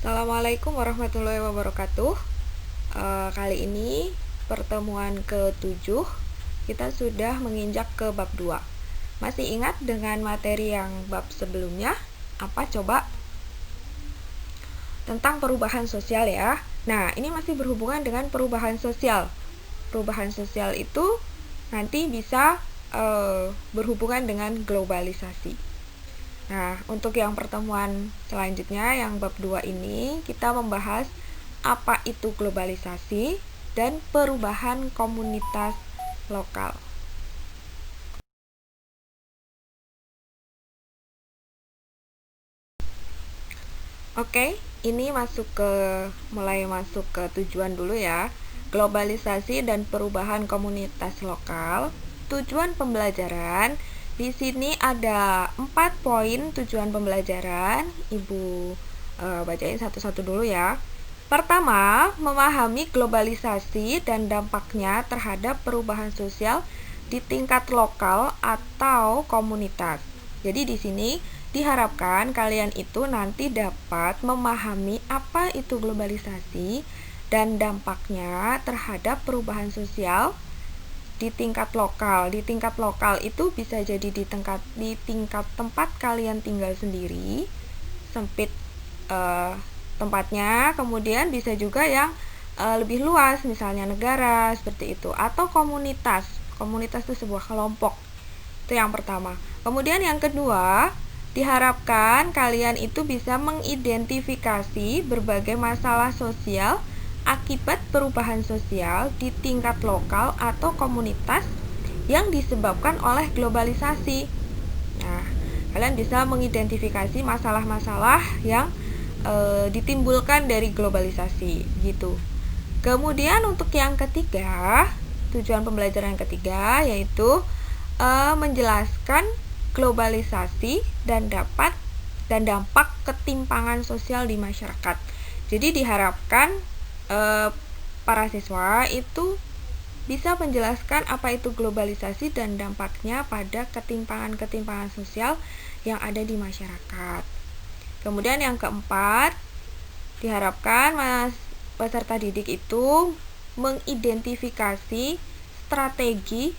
Assalamualaikum warahmatullahi wabarakatuh. Kali ini pertemuan ke-7 kita sudah menginjak ke bab 2. Masih ingat dengan materi yang bab sebelumnya? Apa coba? Tentang perubahan sosial ya. Nah, ini masih berhubungan dengan perubahan sosial. Perubahan sosial itu nanti bisa berhubungan dengan globalisasi. Nah, untuk yang pertemuan selanjutnya, yang bab 2 ini, kita membahas apa itu globalisasi dan perubahan komunitas lokal. Oke, ini mulai masuk ke tujuan dulu ya. Globalisasi dan perubahan komunitas lokal. Tujuan pembelajaran. Di sini ada 4 poin tujuan pembelajaran. Ibu bacain satu-satu dulu ya. Pertama, memahami globalisasi dan dampaknya terhadap perubahan sosial di tingkat lokal atau komunitas. Jadi di sini diharapkan kalian itu nanti dapat memahami apa itu globalisasi dan dampaknya terhadap perubahan sosial di tingkat lokal. Di tingkat lokal itu bisa jadi di tingkat tempat kalian tinggal sendiri, sempit tempatnya, kemudian bisa juga yang lebih luas, misalnya negara, seperti itu, atau komunitas. Komunitas itu sebuah kelompok. Itu yang pertama. Kemudian yang kedua, diharapkan kalian itu bisa mengidentifikasi berbagai masalah sosial akibat perubahan sosial di tingkat lokal atau komunitas yang disebabkan oleh globalisasi. Nah, kalian bisa mengidentifikasi masalah-masalah yang ditimbulkan dari globalisasi gitu. Kemudian untuk yang ketiga, tujuan pembelajaran yang ketiga yaitu menjelaskan globalisasi dan dampak ketimpangan sosial di masyarakat. Jadi diharapkan para siswa itu bisa menjelaskan apa itu globalisasi dan dampaknya pada ketimpangan sosial yang ada di masyarakat. Kemudian yang keempat, diharapkan peserta didik itu mengidentifikasi strategi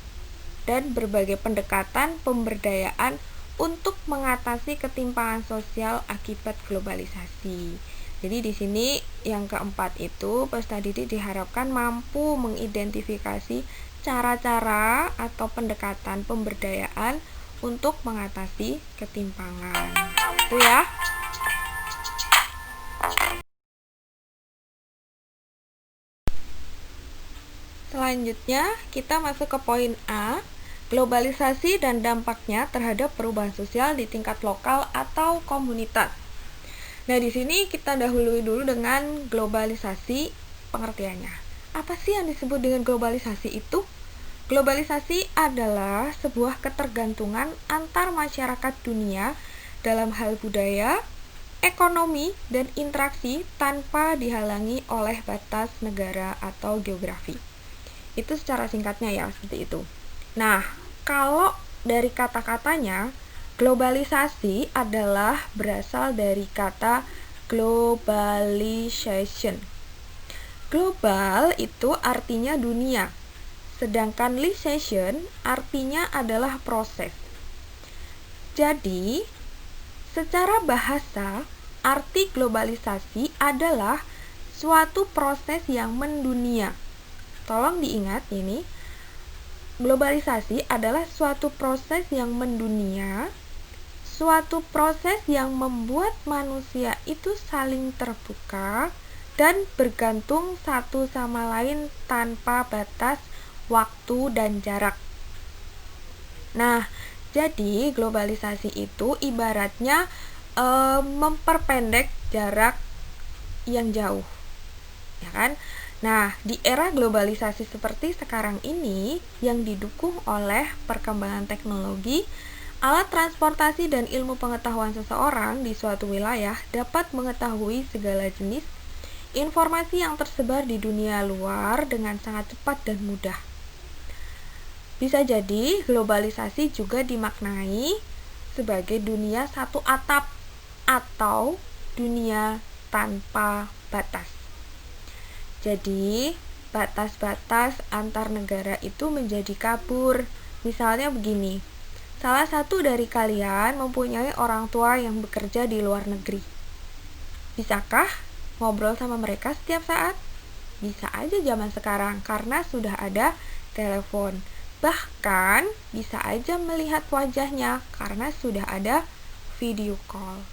dan berbagai pendekatan pemberdayaan untuk mengatasi ketimpangan sosial akibat globalisasi. Jadi di sini yang keempat itu peserta didik diharapkan mampu mengidentifikasi cara-cara atau pendekatan pemberdayaan untuk mengatasi ketimpangan. Itu ya. Selanjutnya kita masuk ke poin A, globalisasi dan dampaknya terhadap perubahan sosial di tingkat lokal atau komunitas. Nah, di sini kita dahului dulu dengan globalisasi, pengertiannya. Apa sih yang disebut dengan globalisasi itu? Globalisasi adalah sebuah ketergantungan antar masyarakat dunia dalam hal budaya, ekonomi, dan interaksi tanpa dihalangi oleh batas negara atau geografi. Itu secara singkatnya ya, seperti itu. Nah, kalau dari kata-katanya, globalisasi adalah berasal dari kata globalization. Global itu artinya dunia, sedangkan lisation artinya adalah proses. Jadi, secara bahasa, arti globalisasi adalah suatu proses yang mendunia. Tolong diingat ini, globalisasi adalah suatu proses yang mendunia, suatu proses yang membuat manusia itu saling terbuka dan bergantung satu sama lain tanpa batas waktu dan jarak. Nah, jadi globalisasi itu ibaratnya memperpendek jarak yang jauh, ya kan? Nah, di era globalisasi seperti sekarang ini yang didukung oleh perkembangan teknologi, alat transportasi dan ilmu pengetahuan seseorang di suatu wilayah dapat mengetahui segala jenis informasi yang tersebar di dunia luar dengan sangat cepat dan mudah. Bisa jadi globalisasi juga dimaknai sebagai dunia satu atap atau dunia tanpa batas. Jadi, batas-batas antar negara itu menjadi kabur. Misalnya begini, salah satu dari kalian mempunyai orang tua yang bekerja di luar negeri. Bisakah ngobrol sama mereka setiap saat? Bisa aja zaman sekarang karena sudah ada telepon. Bahkan bisa aja melihat wajahnya karena sudah ada video call.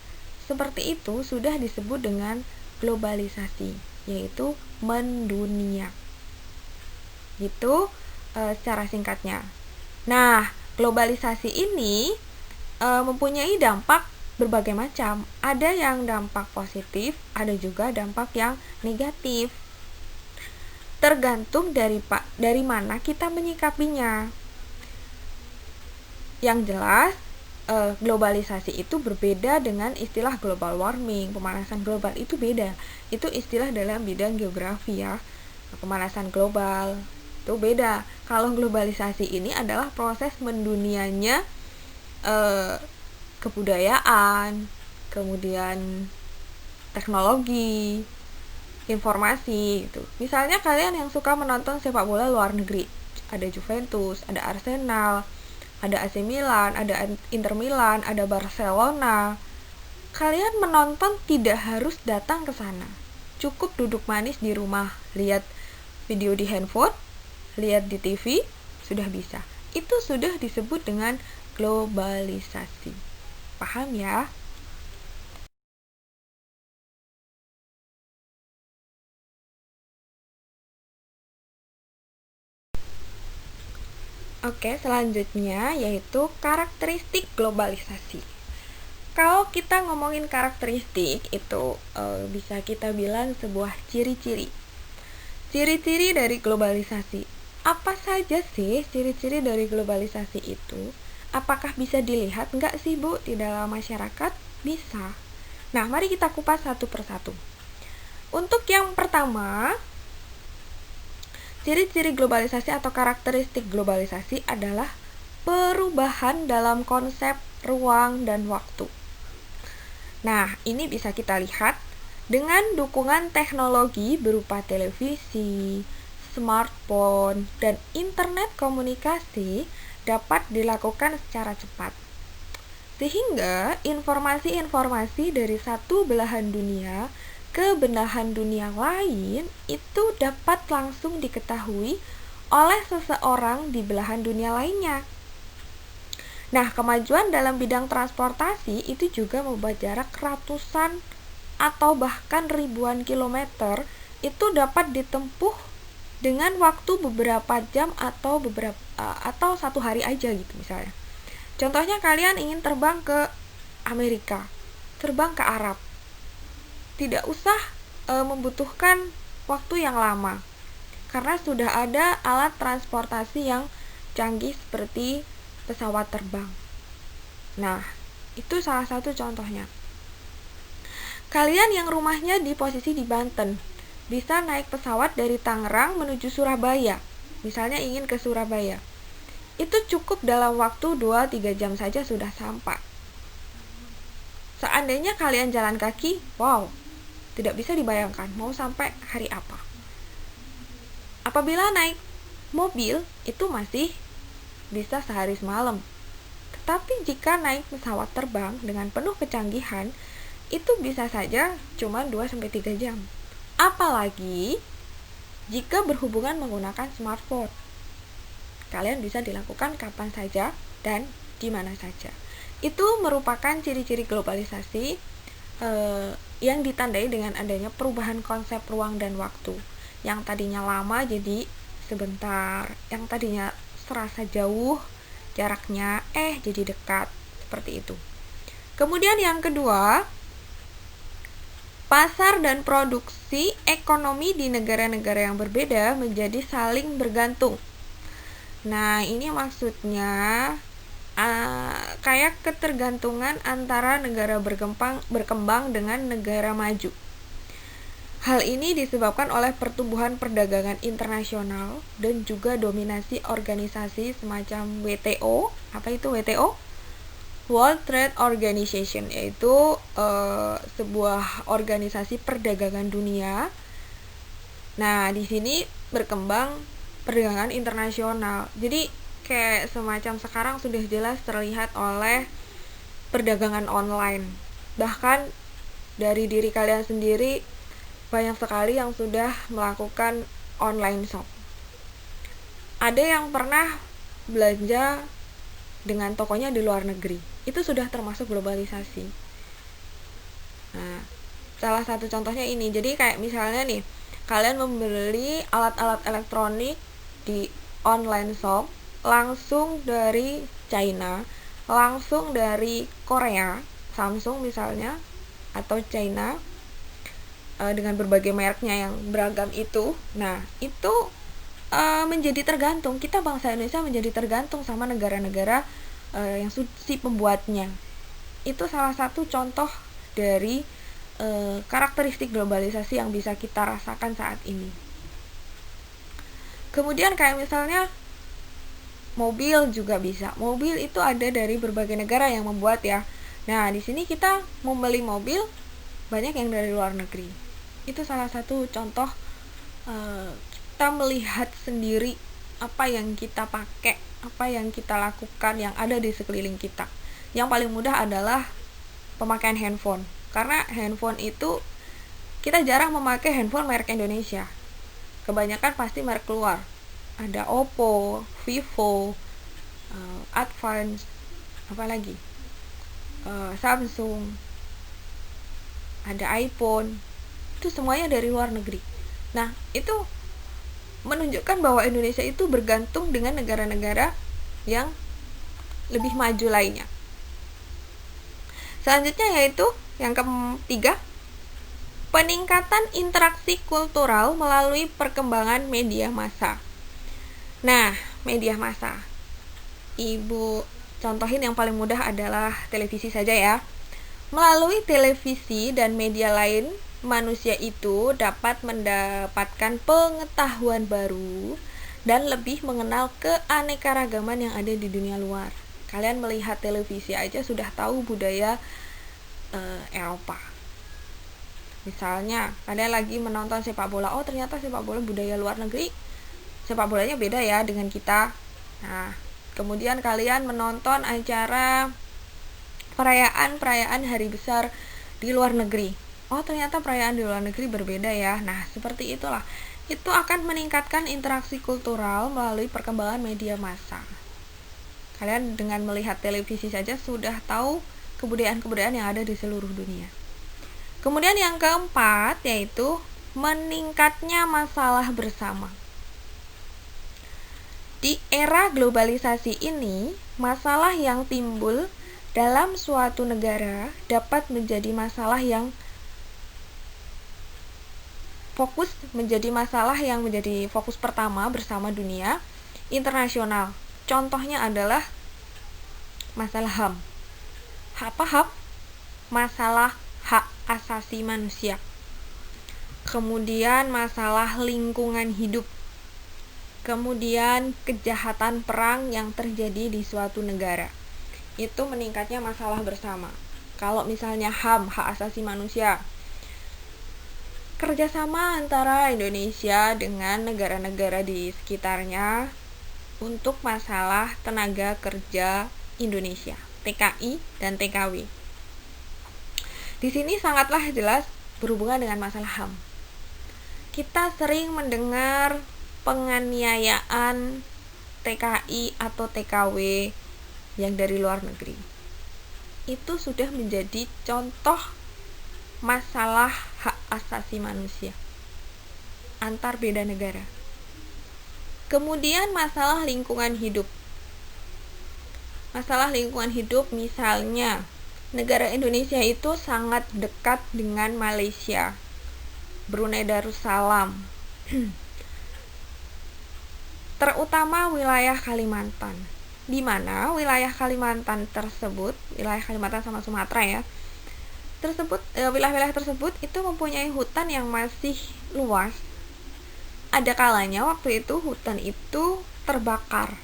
Seperti itu sudah disebut dengan globalisasi, yaitu mendunia. Itu secara singkatnya. Nah, globalisasi ini mempunyai dampak berbagai macam. Ada yang dampak positif, ada juga dampak yang negatif. Tergantung dari mana kita menyikapinya. Yang jelas, globalisasi itu berbeda dengan istilah global warming. Pemanasan global itu beda. Itu istilah dalam bidang geografi ya. Pemanasan global itu beda. Kalau globalisasi ini adalah proses mendunianya kebudayaan, kemudian teknologi, informasi gitu. Misalnya kalian yang suka menonton sepak bola luar negeri, ada Juventus, ada Arsenal, ada AC Milan, ada Inter Milan, ada Barcelona. Kalian menonton tidak harus datang ke sana. Cukup duduk manis di rumah, lihat video di handphone, lihat di TV, sudah bisa. Itu sudah disebut dengan globalisasi. Paham ya? Oke, selanjutnya yaitu karakteristik globalisasi. Kalau kita ngomongin karakteristik itu bisa kita bilang sebuah ciri-ciri. Ciri-ciri dari globalisasi. Apa saja sih ciri-ciri dari globalisasi itu? Apakah bisa dilihat nggak sih Bu di dalam masyarakat? Bisa. Nah, mari kita kupas satu persatu. Untuk yang pertama, ciri-ciri globalisasi atau karakteristik globalisasi adalah perubahan dalam konsep ruang dan waktu. Nah, ini bisa kita lihat dengan dukungan teknologi berupa televisi, smartphone, dan internet komunikasi dapat dilakukan secara cepat. Sehingga informasi-informasi dari satu belahan dunia ke belahan dunia lain itu dapat langsung diketahui oleh seseorang di belahan dunia lainnya. Nah, kemajuan dalam bidang transportasi itu juga membuat jarak ratusan atau bahkan ribuan kilometer itu dapat ditempuh dengan waktu beberapa jam atau satu hari aja gitu misalnya. Contohnya kalian ingin terbang ke Amerika, terbang ke Arab. Tidak usah membutuhkan waktu yang lama karena sudah ada alat transportasi yang canggih seperti pesawat terbang. Nah, itu salah satu contohnya. Kalian yang rumahnya di posisi di Banten, bisa naik pesawat dari Tangerang menuju Surabaya. Misalnya ingin ke Surabaya. Itu cukup dalam waktu 2-3 jam saja sudah sampai. Seandainya kalian jalan kaki, wow, tidak bisa dibayangkan mau sampai hari apa. Apabila naik mobil, itu masih bisa sehari semalam. Tetapi jika naik pesawat terbang dengan penuh kecanggihan, itu bisa saja cuma 2-3 jam. Apalagi jika berhubungan menggunakan smartphone. Kalian bisa dilakukan kapan saja dan di mana saja. Itu merupakan ciri-ciri globalisasi yang ditandai dengan adanya perubahan konsep ruang dan waktu. Yang tadinya lama jadi sebentar, yang tadinya serasa jauh jaraknya jadi dekat, seperti itu. Kemudian yang kedua, pasar dan produksi ekonomi di negara-negara yang berbeda menjadi saling bergantung. Nah, ini maksudnya kayak ketergantungan antara negara berkembang dengan negara maju. Hal ini disebabkan oleh pertumbuhan perdagangan internasional dan juga dominasi organisasi semacam WTO. Apa itu WTO? World Trade Organization, yaitu sebuah organisasi perdagangan dunia. Nah, di sini berkembang perdagangan internasional. Jadi kayak semacam sekarang sudah jelas terlihat oleh perdagangan online. Bahkan dari diri kalian sendiri banyak sekali yang sudah melakukan online shop. Ada yang pernah belanja dengan tokonya di luar negeri. Itu sudah termasuk globalisasi. Nah, salah satu contohnya ini. Jadi kayak misalnya nih, kalian membeli alat-alat elektronik di online shop langsung dari China, langsung dari Korea, Samsung misalnya, atau China, dengan berbagai mereknya yang beragam itu. Nah, itu menjadi tergantung, kita bangsa Indonesia menjadi tergantung sama negara-negara yang si pembuatnya. Itu salah satu contoh dari karakteristik globalisasi yang bisa kita rasakan saat ini. Kemudian kayak misalnya mobil juga bisa. Mobil itu ada dari berbagai negara yang membuat ya. Nah, di sini kita membeli mobil banyak yang dari luar negeri. Itu salah satu contoh kita melihat sendiri apa yang kita pakai, apa yang kita lakukan yang ada di sekeliling kita. Yang paling mudah adalah pemakaian handphone. Karena handphone itu kita jarang memakai handphone merek Indonesia. Kebanyakan pasti merek luar. Ada Oppo, Vivo, Advance, apalagi Samsung, ada iPhone. Itu semuanya dari luar negeri. Nah, itu menunjukkan bahwa Indonesia itu bergantung dengan negara-negara yang lebih maju lainnya. Selanjutnya yaitu yang ketiga, peningkatan interaksi kultural melalui perkembangan media massa. Nah, media massa, Ibu contohin yang paling mudah adalah televisi saja ya. Melalui televisi dan media lain, manusia itu dapat mendapatkan pengetahuan baru dan lebih mengenal keanekaragaman yang ada di dunia luar. Kalian melihat televisi aja sudah tahu budaya Eropa. Misalnya, kalian lagi menonton sepak bola, oh ternyata sepak bola budaya luar negeri, sepak bolanya beda ya dengan kita. Nah, kemudian kalian menonton acara perayaan hari besar di luar negeri. Oh, ternyata perayaan di luar negeri berbeda ya. Nah, seperti itulah. Itu akan meningkatkan interaksi kultural melalui perkembangan media massa. Kalian dengan melihat televisi saja sudah tahu kebudayaan-kebudayaan yang ada di seluruh dunia. Kemudian yang keempat yaitu meningkatnya masalah bersama. Di era globalisasi ini, masalah yang timbul dalam suatu negara dapat menjadi masalah yang menjadi fokus pertama bersama dunia internasional. Contohnya adalah masalah HAM. Apa HAM? Masalah hak asasi manusia. Kemudian masalah lingkungan hidup. Kemudian kejahatan perang yang terjadi di suatu negara. Itu meningkatnya masalah bersama. Kalau misalnya HAM, hak asasi manusia, kerjasama antara Indonesia dengan negara-negara di sekitarnya untuk masalah tenaga kerja Indonesia, TKI dan TKW. Di sini sangatlah jelas berhubungan dengan masalah HAM. Kita sering mendengar penganiayaan TKI atau TKW yang dari luar negeri. Itu sudah menjadi contoh masalah hak asasi manusia antar beda negara. Kemudian masalah lingkungan hidup. Masalah lingkungan hidup misalnya negara Indonesia itu sangat dekat dengan Malaysia, Brunei Darussalam, terutama wilayah Kalimantan, di mana wilayah Kalimantan tersebut, wilayah Kalimantan sama Sumatera ya, wilayah-wilayah tersebut itu mempunyai hutan yang masih luas. Ada kalanya waktu itu hutan itu terbakar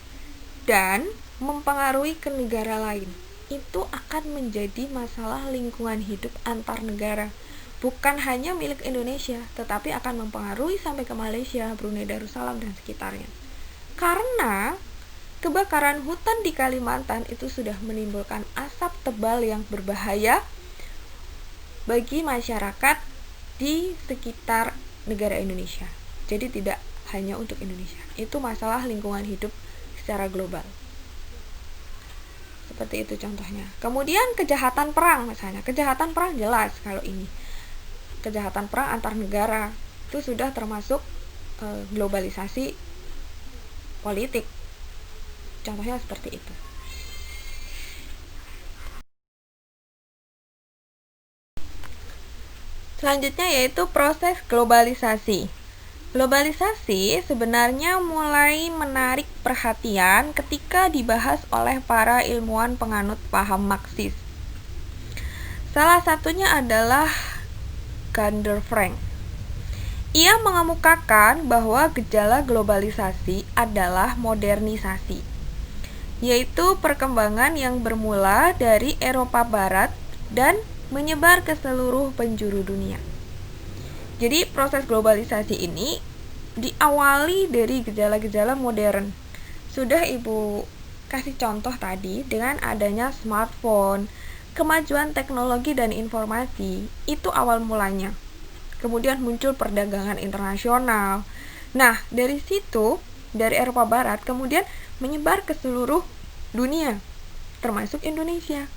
dan mempengaruhi ke negara lain. itu akan menjadi masalah lingkungan hidup antar negara. Bukan hanya milik Indonesia, tetapi akan mempengaruhi sampai ke Malaysia, Brunei Darussalam, dan sekitarnya. Karena kebakaran hutan di Kalimantan itu sudah menimbulkan asap tebal yang berbahaya bagi masyarakat di sekitar negara Indonesia. Jadi tidak hanya untuk Indonesia. Itu masalah lingkungan hidup secara global. Seperti itu contohnya. Kemudian kejahatan perang misalnya. Kejahatan perang jelas kalau ini. Kejahatan perang antar negara itu sudah termasuk globalisasi politik. Contohnya seperti itu. Selanjutnya yaitu proses globalisasi. Globalisasi sebenarnya mulai menarik perhatian ketika dibahas oleh para ilmuwan penganut paham Marxis. Salah satunya adalah Gunther Frank. Ia mengemukakan bahwa gejala globalisasi adalah modernisasi, yaitu perkembangan yang bermula dari Eropa Barat dan menyebar ke seluruh penjuru dunia. Jadi proses globalisasi ini diawali dari gejala-gejala modern. Sudah Ibu kasih contoh tadi dengan adanya smartphone, kemajuan teknologi dan informasi, itu awal mulanya. Kemudian muncul perdagangan internasional. Nah, dari situ, dari Eropa Barat, kemudian menyebar ke seluruh dunia, termasuk Indonesia.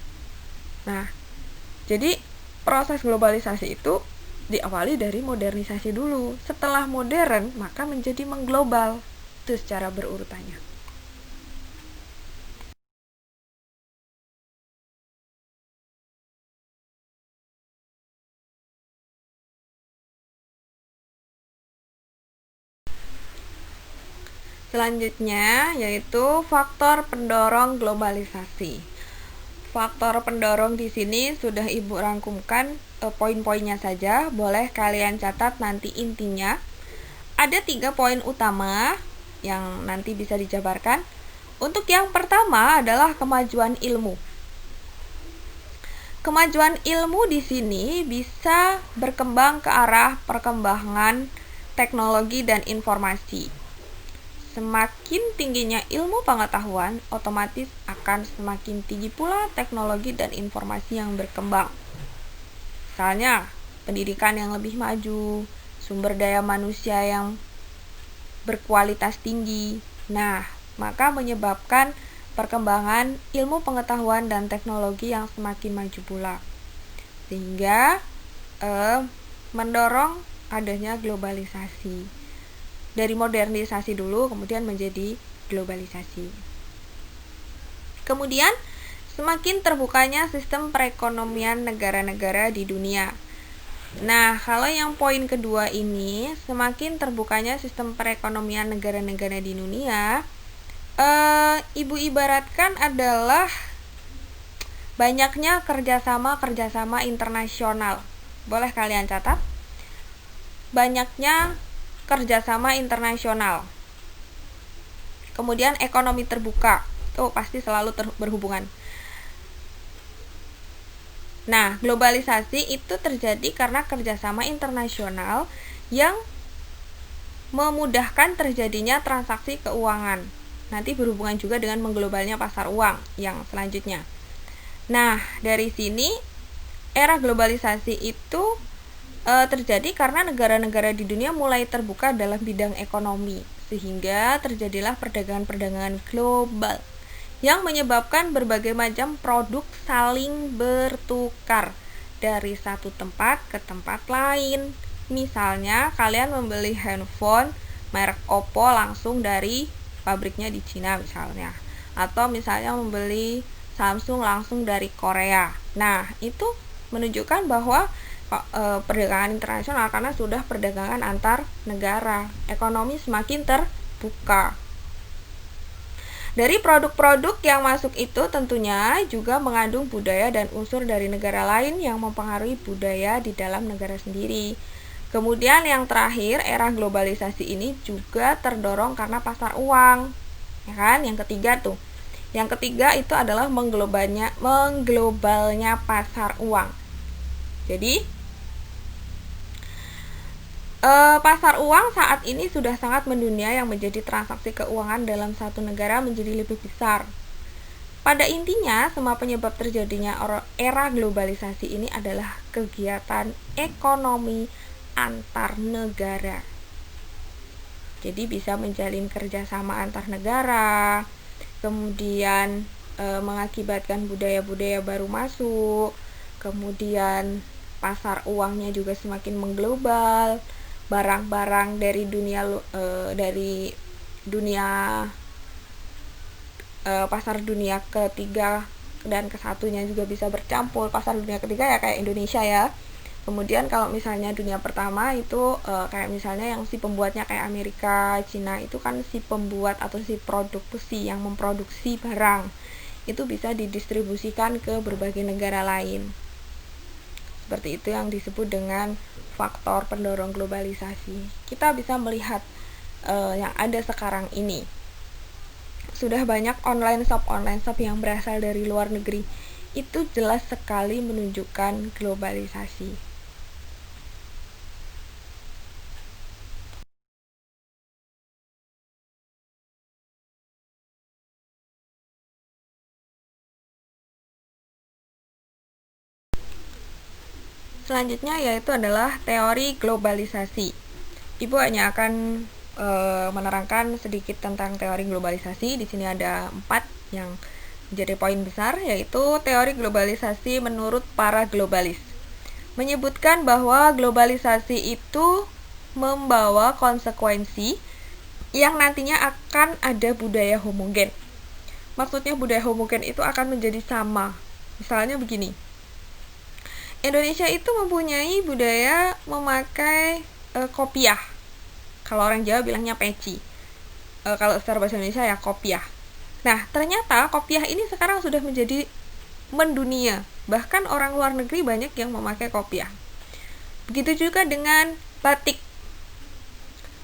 Nah, jadi proses globalisasi itu diawali dari modernisasi dulu. Setelah modern, maka menjadi mengglobal. Itu secara berurutannya. Selanjutnya yaitu faktor pendorong globalisasi. Faktor pendorong di sini sudah Ibu rangkumkan poin-poinnya saja, boleh kalian catat nanti intinya. Ada 3 poin utama yang nanti bisa dijabarkan. Untuk yang pertama adalah kemajuan ilmu. Kemajuan ilmu di sini bisa berkembang ke arah perkembangan teknologi dan informasi. Semakin tingginya ilmu pengetahuan, otomatis akan semakin tinggi pula teknologi dan informasi yang berkembang. Misalnya, pendidikan yang lebih maju, sumber daya manusia yang berkualitas tinggi. Nah, maka menyebabkan perkembangan ilmu pengetahuan dan teknologi yang semakin maju pula. Sehingga mendorong adanya globalisasi. Dari modernisasi dulu kemudian menjadi globalisasi. Kemudian semakin terbukanya sistem perekonomian negara-negara di dunia. Nah, kalau yang poin kedua ini, semakin terbukanya sistem perekonomian negara-negara di dunia, Ibu ibaratkan adalah banyaknya kerjasama internasional. Boleh kalian catat? Banyaknya kerjasama internasional. Kemudian ekonomi terbuka, itu pasti selalu berhubungan. Nah, globalisasi itu terjadi karena kerjasama internasional yang memudahkan terjadinya transaksi keuangan. Nanti berhubungan juga dengan mengglobalnya pasar uang yang selanjutnya. Nah, dari sini era globalisasi itu terjadi karena negara-negara di dunia mulai terbuka dalam bidang ekonomi, sehingga terjadilah perdagangan-perdagangan global yang menyebabkan berbagai macam produk saling bertukar dari satu tempat ke tempat lain. Misalnya, kalian membeli handphone merek Oppo langsung dari pabriknya di Cina misalnya, atau misalnya membeli Samsung langsung dari Korea. Nah, itu menunjukkan bahwa perdagangan internasional karena sudah perdagangan antar negara, ekonomi semakin terbuka. Dari produk-produk yang masuk itu tentunya juga mengandung budaya dan unsur dari negara lain yang mempengaruhi budaya di dalam negara sendiri. Kemudian yang terakhir, era globalisasi ini juga terdorong karena pasar uang, ya kan? Yang ketiga tuh, Yang ketiga itu adalah mengglobalnya pasar uang. Jadi pasar uang saat ini sudah sangat mendunia, yang menjadi transaksi keuangan dalam satu negara menjadi lebih besar. Pada intinya, semua penyebab terjadinya era globalisasi ini adalah kegiatan ekonomi antar negara. Jadi bisa menjalin kerjasama antar negara, kemudian mengakibatkan budaya-budaya baru masuk, kemudian pasar uangnya juga semakin mengglobal, barang-barang dari dunia pasar dunia ketiga dan kesatunya juga bisa bercampur. Pasar dunia ketiga ya kayak Indonesia ya. Kemudian kalau misalnya dunia pertama itu kayak misalnya yang si pembuatnya kayak Amerika, Cina, itu kan si pembuat atau si produksi yang memproduksi barang itu bisa didistribusikan ke berbagai negara lain. Seperti itu yang disebut dengan faktor pendorong globalisasi. Kita bisa melihat yang ada sekarang ini. Sudah banyak online shop yang berasal dari luar negeri. Itu jelas sekali menunjukkan globalisasi. Selanjutnya yaitu adalah teori globalisasi. Ibu hanya akan menerangkan sedikit tentang teori globalisasi. Di sini ada 4 yang menjadi poin besar, yaitu teori globalisasi menurut para globalis. Menyebutkan bahwa globalisasi itu membawa konsekuensi yang nantinya akan ada budaya homogen. Maksudnya budaya homogen itu akan menjadi sama. Misalnya begini, Indonesia itu mempunyai budaya memakai kopiah. Kalau orang Jawa bilangnya peci. Kalau secara bahasa Indonesia ya kopiah. Nah, ternyata kopiah ini sekarang sudah menjadi mendunia. Bahkan orang luar negeri banyak yang memakai kopiah. Begitu juga dengan batik.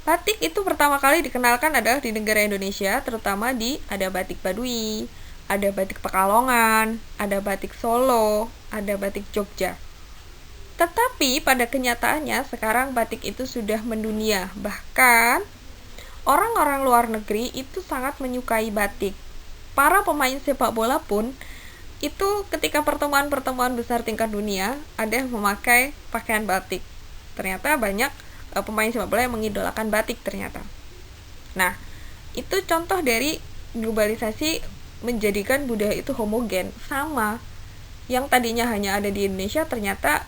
Batik itu pertama kali dikenalkan adalah di negara Indonesia, terutama ada batik Baduy, ada batik Pekalongan, ada batik Solo, ada batik Jogja. Tetapi pada kenyataannya sekarang batik itu sudah mendunia. Bahkan orang-orang luar negeri itu sangat menyukai batik. Para pemain sepak bola pun itu ketika pertemuan-pertemuan besar tingkat dunia ada yang memakai pakaian batik. Ternyata banyak pemain sepak bola yang mengidolakan batik ternyata. Nah, itu contoh dari globalisasi menjadikan budaya itu homogen, sama. Yang tadinya hanya ada di Indonesia ternyata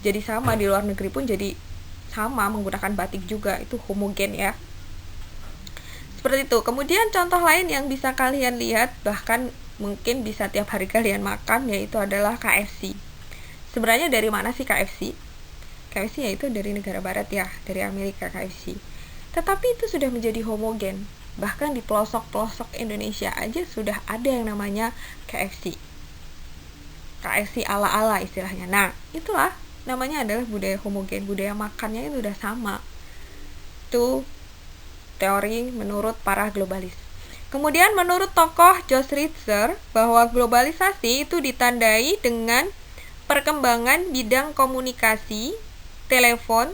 jadi sama, di luar negeri pun jadi sama menggunakan batik juga, itu homogen ya. Seperti itu. Kemudian contoh lain yang bisa kalian lihat, bahkan mungkin bisa tiap hari kalian makan, yaitu adalah KFC. Sebenarnya dari mana sih KFC? KFC yaitu dari negara barat ya, dari Amerika KFC. Tetapi itu sudah menjadi homogen. Bahkan di pelosok-pelosok Indonesia aja sudah ada yang namanya KFC. KFC ala-ala istilahnya. Nah, itulah namanya adalah budaya homogen, budaya makannya itu udah sama. Itu teori menurut para globalis. Kemudian menurut tokoh Josh Ritzer bahwa globalisasi itu ditandai dengan perkembangan bidang komunikasi, telepon,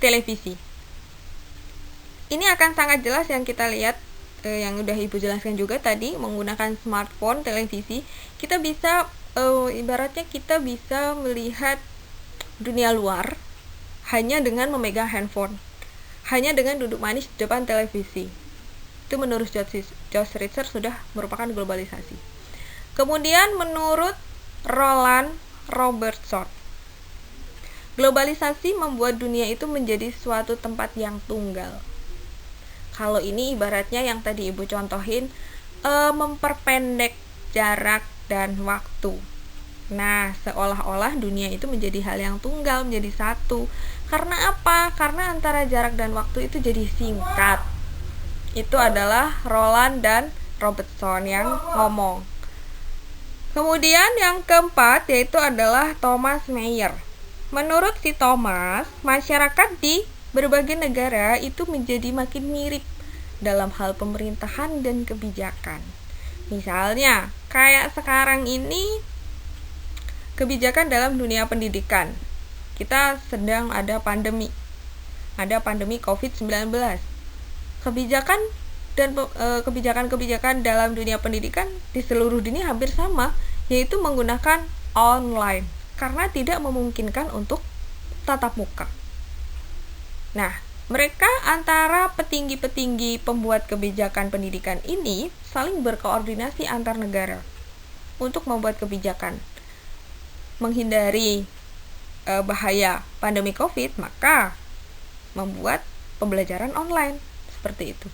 televisi. Ini akan sangat jelas yang kita lihat, yang udah Ibu jelaskan juga tadi, menggunakan smartphone, televisi, kita bisa ibaratnya kita bisa melihat dunia luar hanya dengan memegang handphone, hanya dengan duduk manis di depan televisi. Itu menurut Josh Ritzer sudah merupakan globalisasi. Kemudian menurut Roland Robertson, globalisasi membuat dunia itu menjadi suatu tempat yang tunggal. Kalau ini ibaratnya yang tadi Ibu contohin, memperpendek jarak dan waktu. Nah, seolah-olah dunia itu menjadi hal yang tunggal, menjadi satu. Karena apa? Karena antara jarak dan waktu itu jadi singkat. Itu adalah Roland dan Robertson yang ngomong. Kemudian yang keempat yaitu adalah Thomas Mayer. Menurut si Thomas, masyarakat di berbagai negara itu menjadi makin mirip dalam hal pemerintahan dan kebijakan. Misalnya, kayak sekarang ini kebijakan dalam dunia pendidikan. Kita sedang ada pandemi. Ada pandemi COVID-19. Kebijakan dan kebijakan-kebijakan dalam dunia pendidikan di seluruh dunia hampir sama, yaitu menggunakan online karena tidak memungkinkan untuk tatap muka. Nah, mereka antara petinggi-petinggi pembuat kebijakan pendidikan ini saling berkoordinasi antar negara untuk membuat kebijakan. Menghindari bahaya pandemi COVID, maka membuat pembelajaran online seperti itu.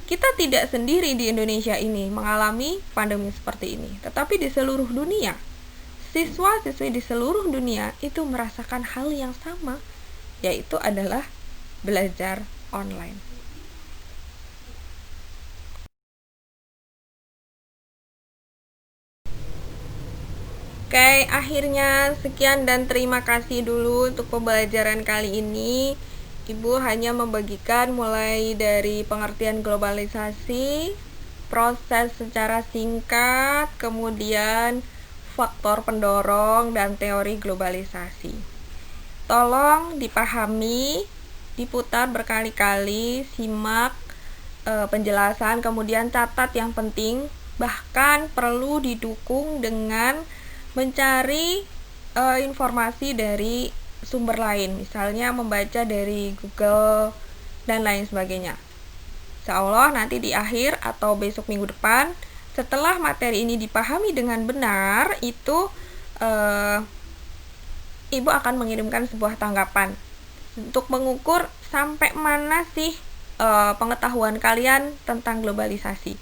Kita tidak sendiri di Indonesia ini mengalami pandemi seperti ini, tetapi di seluruh dunia, siswa-siswi di seluruh dunia itu merasakan hal yang sama, yaitu adalah belajar online. Oke, akhirnya sekian dan terima kasih dulu untuk pembelajaran kali ini. Ibu hanya membagikan mulai dari pengertian globalisasi, proses secara singkat, kemudian faktor pendorong dan teori globalisasi. Tolong dipahami, diputar berkali-kali, simak penjelasan, kemudian catat yang penting, bahkan perlu didukung dengan mencari informasi dari sumber lain, misalnya membaca dari Google dan lain sebagainya. Insya Allah nanti di akhir atau besok minggu depan, setelah materi ini dipahami dengan benar, itu Ibu akan mengirimkan sebuah tanggapan untuk mengukur sampai mana sih pengetahuan kalian tentang globalisasi.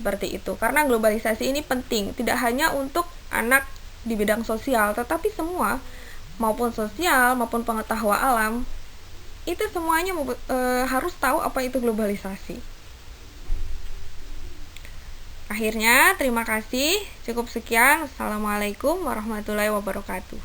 Seperti itu, karena globalisasi ini penting, tidak hanya untuk anak di bidang sosial, tetapi semua, maupun sosial maupun pengetahuan alam, itu semuanya harus tahu apa itu globalisasi. Akhirnya, terima kasih. Cukup sekian. Assalamualaikum warahmatullahi wabarakatuh.